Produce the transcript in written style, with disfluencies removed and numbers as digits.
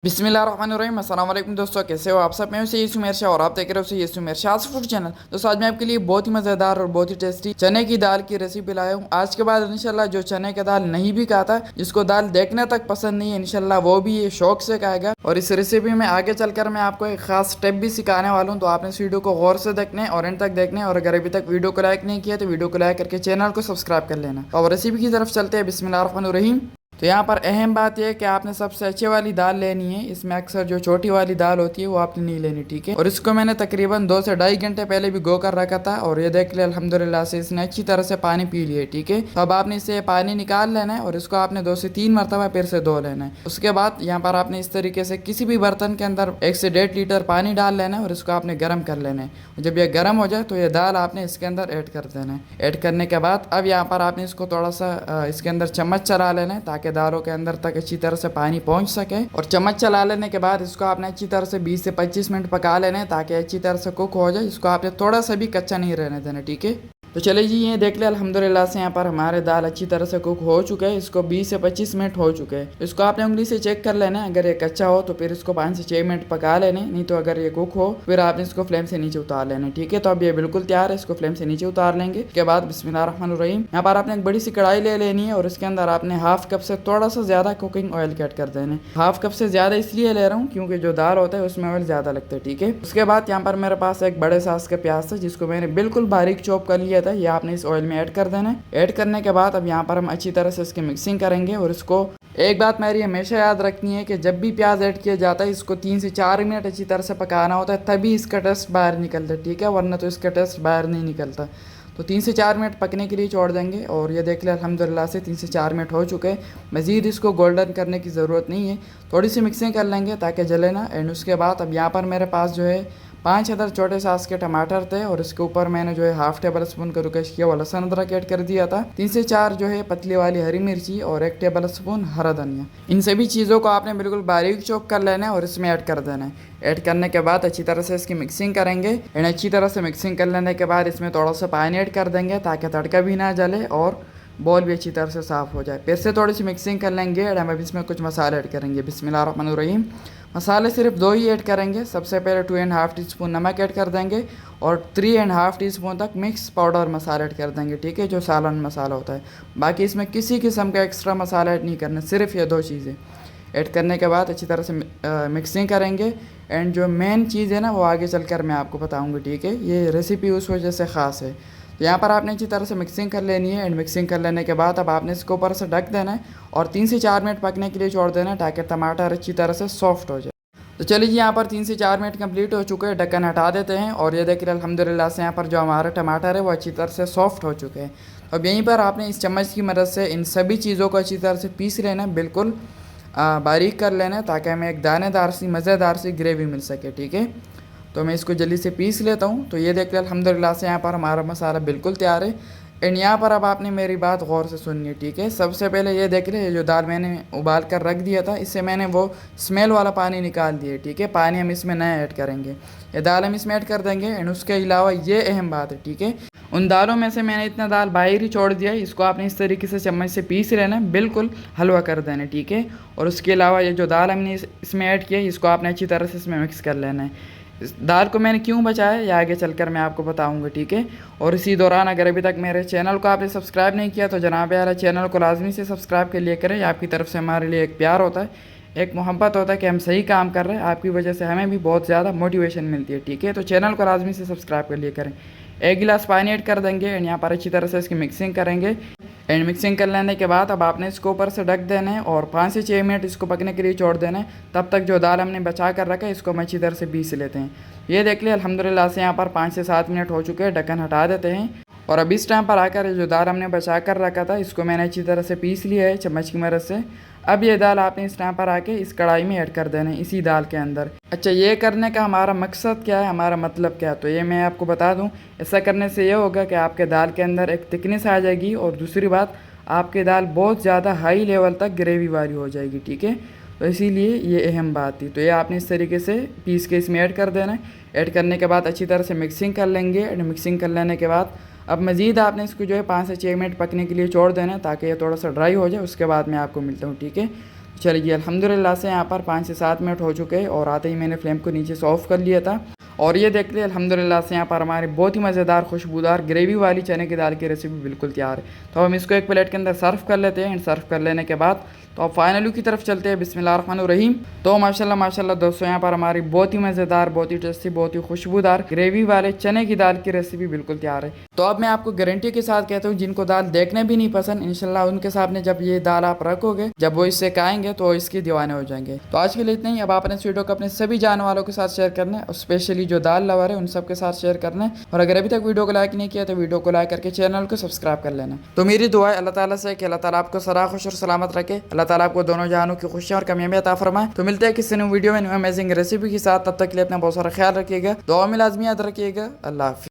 बिस्मिल्लाहिर्रहमानिर्रहीम। अस्सलाम वालेकुम दोस्तों, कैसे हो आप सब। मैं हूं सैयद सुमेर शाह और आप देख रहे हो सैयद सुमेर शाह फूड चैनल। दोस्तों आज मैं आपके लिए बहुत ही मज़ेदार और बहुत ही टेस्टी चने की दाल की रेसिपी लाया हूं। आज के बाद इंशाल्लाह जो चने की दाल नहीं भी खाता, जिसको दाल देखने तक पसंद नहीं है, इंशाल्लाह वो भी ये शौक से खाएगा। और इस रेसिपी में आगे चलकर मैं आपको एक खास स्टेप भी सिखाने वाला हूँ, तो आपने इस वीडियो को गौर से देखना है और एंड तक देखना है। और अगर अभी तक वीडियो को लाइक नहीं किया तो वीडियो को लाइक करके चैनल को सब्सक्राइब कर लेना। और रेसिपी की तरफ चलते हैं। बिस्मिल्लाहिर्रहमानिर्रहीम। तो यहाँ पर अहम बात यह है कि आपने सबसे अच्छे वाली दाल लेनी है। इसमें अक्सर जो छोटी वाली दाल होती है वो आपने नहीं लेनी, ठीक है। और इसको मैंने तकरीबन 2 से ढाई घंटे पहले भी गो कर रखा था और ये देख लिया अल्हम्दुलिल्लाह से इसने अच्छी तरह से पानी पी लिया, ठीक है। तो अब आपने इससे पानी निकाल लेना है और इसको आपने 2 से 3 मरतबा फिर से धो लेना है। उसके बाद यहाँ पर आपने इस तरीके से किसी भी बर्तन के अंदर 1 से 1.5 लीटर पानी डाल लेना है और इसको आपने गर्म कर लेना है। जब ये गर्म हो जाए तो ये दाल आपने इसके अंदर ऐड कर देना है। ऐड करने के बाद अब यहाँ पर आपने इसको थोड़ा सा इसके अंदर चम्मच चला लेना है ताकि दालों के अंदर तक अच्छी तरह से पानी पहुंच सके। और चम्मच चला लेने के बाद इसको आपने अच्छी तरह से 20 से 25 मिनट पका लेना है ताकि अच्छी तरह से कुक हो जाए। इसको आपने थोड़ा सा भी कच्चा नहीं रहने देना, ठीक है। तो चलिए जी, ये देख ले अल्हम्दुलिल्लाह से यहाँ पर हमारे दाल अच्छी तरह से कुक हो चुके हैं। इसको 20 से 25 मिनट हो चुके हैं। इसको आपने उंगली से चेक कर लेना है। अगर ये कच्चा हो तो फिर इसको 5 से 6 मिनट पका लेने, नहीं तो अगर ये कुक हो फिर आपने इसको फ्लेम से नीचे उतार लेना, ठीक है। तो अब ये बिल्कुल तैयार है। इसको फ्लेम से नीचे उतार लेंगे। उसके बाद बिस्मिल्लाहिर्रहमानिर्रहीम, यहाँ पर आपने एक बड़ी सी कढ़ाई ले लेनी है और इसके अंदर आपने हाफ कप से थोड़ा सा ज्यादा कुकिंग ऑयल ऐड कर देना है। हाफ कप से ज्यादा इसलिए ले रहा हूँ क्योंकि जो दाल होता है उसमें ऑयल ज्यादा लगता है, ठीक है। उसके बाद यहाँ पर मेरे पास एक बड़े साइज का प्याज था जिसको मैंने बिल्कुल बारीक चॉप कर लिया था। ये आपने इस ऑयल में ऐड कर देना है। ऐड करने के बाद अब यहाँ पर हम अच्छी तरह से इसकी मिक्सिंग करेंगे। और इसको एक बात मेरी हमेशा याद रखनी है कि जब भी प्याज ऐड किया जाता है इसको 3 से 4 मिनट अच्छी तरह से पकाना होता है, तभी इसका टेस्ट बाहर निकलता है, ठीक है, वरना तो इसका टेस्ट बाहर नहीं निकलता। तो 3 से 4 मिनट पकने के लिए छोड़ देंगे। और ये देख लिया अल्हम्दुलिल्लाह से 3 से 4 मिनट हो चुके हैं। मज़ीद इसको गोल्डन करने की ज़रूरत नहीं है, थोड़ी सी मिक्सिंग कर लेंगे ताकि जले ना। एंड उसके बाद अब यहाँ पर मेरे पास जो है 5 अदर छोटे साइज के टमाटर थे और इसके ऊपर मैंने जो है हाफ टेबल स्पून का कद्दूकस किया हुआ लहसुन अदरक ऐड कर दिया था। 3 से 4 जो है पतली वाली हरी मिर्ची और 1 टेबल स्पून हरा धनिया। इन सभी चीज़ों को आपने बिल्कुल बारीक चॉप कर लेना है और इसमें ऐड कर देना है। ऐड करने के बाद अच्छी तरह से इसकी मिक्सिंग करेंगे। एंड अच्छी तरह से मिक्सिंग कर लेने के बाद इसमें थोड़ा सा पानी ऐड कर देंगे ताकि तड़का भी ना जले और बॉल भी अच्छी तरह से साफ़ हो जाए। फिर से थोड़ी सी मिक्सिंग कर लेंगे और हम अब इसमें कुछ मसाले ऐड करेंगे। बिस्मिल्लाहिर्रहमानिर्रहीम। मसाले सिर्फ 2 ही ऐड करेंगे। सबसे पहले 2.5 टीस्पून नमक ऐड कर देंगे और 3.5 टीस्पून तक मिक्स पाउडर मसाला ऐड कर देंगे, ठीक है, जो सालन मसाला होता है। बाकी इसमें किसी किस्म का एक्स्ट्रा मसाला ऐड नहीं करना, सिर्फ ये 2 चीज़ें ऐड करने के बाद अच्छी तरह से मिक्सिंग करेंगे। एंड जो मेन चीज़ है ना वो आगे चलकर मैं आपको बताऊँगी, ठीक है। ये रेसिपी उस वजह से ख़ास है। तो यहाँ पर आपने अच्छी तरह से मिक्सिंग कर लेनी है। एंड मिक्सिंग कर लेने के बाद अब आपने इसको ऊपर से ढक देना है और 3 से 4 मिनट पकने के लिए छोड़ देना है ताकि टमाटर अच्छी तरह से सॉफ्ट हो जाए। तो चलिए जी, यहाँ पर 3 से 4 मिनट कंप्लीट हो चुके हैं। ढक्कन हटा देते हैं और ये देखिए अल्हम्दुलिल्लाह से यहाँ पर जो हमारे टमाटर है वो अच्छी तरह से सॉफ्ट हो चुके हैं। अब यहीं पर आपने इस चम्मच की मदद से इन सभी चीज़ों को अच्छी तरह से पीस लेना है, बिल्कुल बारीक कर लेना है ताकि हमें एक दानेदार सी मज़ेदार सी ग्रेवी मिल सके, ठीक है। तो मैं इसको जल्दी से पीस लेता हूँ। तो ये देख लिया अल्हम्दुलिल्लाह से यहाँ पर हमारा मसाला बिल्कुल तैयार है। एंड यहाँ पर अब आपने मेरी बात गौर से सुननी है, ठीक है। सबसे पहले ये देख ले, ये जो दाल मैंने उबाल कर रख दिया था इससे मैंने वो स्मेल वाला पानी निकाल दिया, ठीक है। पानी हम इसमें नया ऐड करेंगे, ये दाल हम इसमें ऐड कर देंगे। एंड उसके अलावा ये अहम बात है, ठीक है, उन दालों में से मैंने इतना दाल बाहर ही छोड़ दिया है। इसको आपने इस तरीके से चम्मच से पीस लेना है, बिल्कुल हलवा कर देना है, ठीक है। और उसके अलावा ये जो दाल हमने इसमें ऐड किया है इसको आपने अच्छी तरह से इसमें मिक्स कर लेना है। इस दाल को मैंने क्यों बचाया ये आगे चलकर मैं आपको बताऊंगा, ठीक है। और इसी दौरान अगर अभी तक मेरे चैनल को आपने सब्सक्राइब नहीं किया तो जनाब यार चैनल को लाजमी से सब्सक्राइब कर लिया करें। आपकी तरफ से हमारे लिए एक प्यार होता है, एक मोहब्बत होता है कि हम सही काम कर रहे हैं। आपकी वजह से हमें भी बहुत ज़्यादा मोटिवेशन मिलती है, ठीक है। तो चैनल को लाजमी से सब्सक्राइब कर लिया करें। 1 गिलास पानी ऐड कर देंगे एंड यहाँ पर अच्छी तरह से इसकी मिक्सिंग करेंगे। एंड मिक्सिंग कर लेने के बाद अब आपने इसको ऊपर से ढक देना है और 5 से 6 मिनट इसको पकने के लिए छोड़ देना है। तब तक जो दाल हमने बचा कर रखा है इसको हम अच्छी तरह से पीस लेते हैं। ये देख लिया अल्हम्दुलिल्लाह से यहाँ पर 5 से 7 मिनट हो चुके हैं। ढक्कन हटा देते हैं और अब इस टाइम पर आकर जो दाल हमने बचा कर रखा था इसको मैंने अच्छी तरह से पीस लिया है चम्मच की मदद से। अब ये दाल आपने इस टाइम पर आके इस कढ़ाई में ऐड कर देना है, इसी दाल के अंदर। अच्छा, ये करने का हमारा मकसद क्या है, हमारा मतलब क्या है, तो ये मैं आपको बता दूं। ऐसा करने से ये होगा कि आपके दाल के अंदर एक थिकनेस आ जाएगी और दूसरी बात आपकी दाल बहुत ज़्यादा हाई लेवल तक ग्रेवी वाली हो जाएगी, ठीक है। तो इसीलिए ये अहम बात थी। तो ये आपने इस तरीके से पीस के इसमें ऐड कर देना है। ऐड करने के बाद अच्छी तरह से मिक्सिंग कर लेंगे। एंड मिक्सिंग कर लेने के बाद अब मज़ीद आपने इसको जो है 5 से 6 मिनट पकने के लिए छोड़ देना है ताकि ये थोड़ा सा ड्राई हो जाए। उसके बाद मैं आपको मिलता हूँ, ठीक है। चलिए अल्हम्दुलिल्लाह से यहाँ पर 5 से 7 मिनट हो चुके हैं और आते ही मैंने फ्लेम को नीचे से ऑफ कर लिया था। और ये देख लिया अल्हम्दुलिल्लाह से यहाँ पर हमारी बहुत ही मज़ेदार खुशबूदार ग्रेवी वाली चने की दाल की रेसिपी बिल्कुल तैयार है। तो हम इसको एक प्लेट के अंदर सर्व कर लेते हैं। एंड सर्व कर लेने के बाद तो अब फाइनल लुक की तरफ चलते हैं। बिस्मिल्लाहिर्रहमानिर्रहीम। तो माशाल्लाह दोस्तों यहाँ पर हमारी बहुत ही मज़ेदार, बहुत ही टेस्टी, बहुत ही खुशबूदार ग्रेवी वाले चने की दाल की रेसिपी बिल्कुल तैयार है। तो अब मैं आपको गारंटी के साथ कहता हूँ जिनको दाल देखने भी नहीं पसंद, इंशाल्लाह उनके सामने जब ये दाल आप रखोगे, जब वो इससे खाएंगे तो इसकी दीवाने हो जाएंगे। तो आज के लिए इतना ही। अब आपने इस वीडियो को अपने सभी जानने वालों के साथ शेयर करना है और स्पेशली जो दाल लवर है उन सबके साथ शेयर करना है। और अगर अभी तक वीडियो को लाइक नहीं किया तो वीडियो को लाइक करके चैनल को सब्सक्राइब कर लेना। तो मेरी दुआ है अल्लाह ताला से कि अल्लाह ताला आपको सदा खुश और सलामत रखे, अल्लाह ताला आपको दोनों जहानों की खुशियां और कामयाबी अता फरमाए। तो मिलते हैं किसी न्यू वीडियो में न्यू अमेजिंग रेसिपी के साथ। तब तक के लिए अपना बहुत सारा ख्याल रखिएगा, दुआ में लाजमी याद रखिएगा। अल्लाह हाफिज़।